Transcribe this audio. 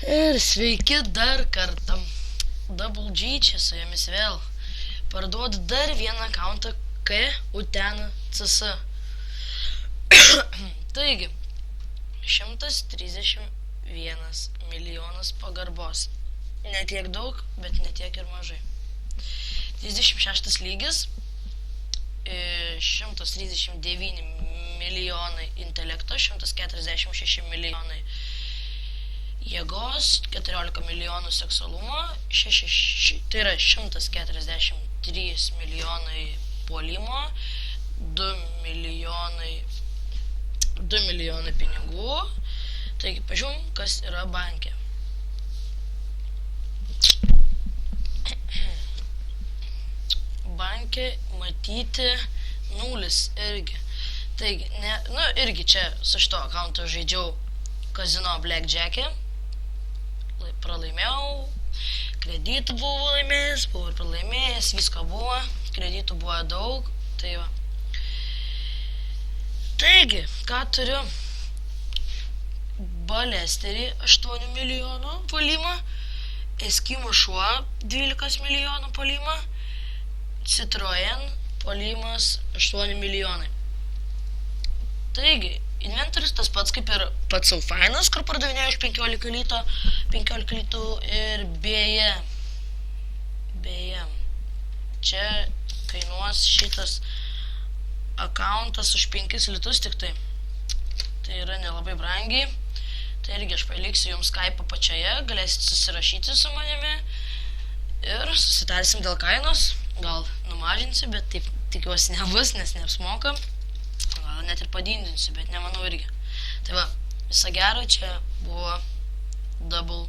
Ir sveiki dar kartą. Double G čia su jumis vėl. Parduodu dar vieną akauntą KUTENCS. Taigi, 131 milijonas pagarbos. Ne tiek daug, bet ne tiek ir mažai. 36 lygis, 139 milijonai intelekto, 146 milijonai jėgos, 14 milijonų seksualumo, tai yra 143 milijonai puolimo, 2 milijonai pinigų. Taigi, pažiūrim, kas yra banke. Banke matyti 0 irgi. Taigi, irgi čia su šito akaunto žaidžiau kazino blackjack'e. Pralaimėjau, kreditų buvau laimėjęs, buvau ir pralaimėjęs, visko buvo, kreditų buvo daug, tai va. Taigi, ką turiu? Balesterį 8 milijonų puolimą, Eskimo šuo 12 milijonų puolimą, Citroen puolimas 8 milijonai. Taigi, inventorius tas pats kaip ir pats sau fainas, kur pardavinėjau už 15 litų ir beje, čia kainuos šitas akauntas už 5 litus tik tai. Tai yra nelabai brangiai. Tai irgi aš paliksiu jums Skype'ą pačioje, galėsit susirašyti su manimi ir susitarsim dėl kainos. Gal numažinsiu, bet taip tikiuosi nebus, nes neapsimoka. Gal net ir padidinsiu, bet nemanau irgi. Tai va, viso gero, čia buvo Double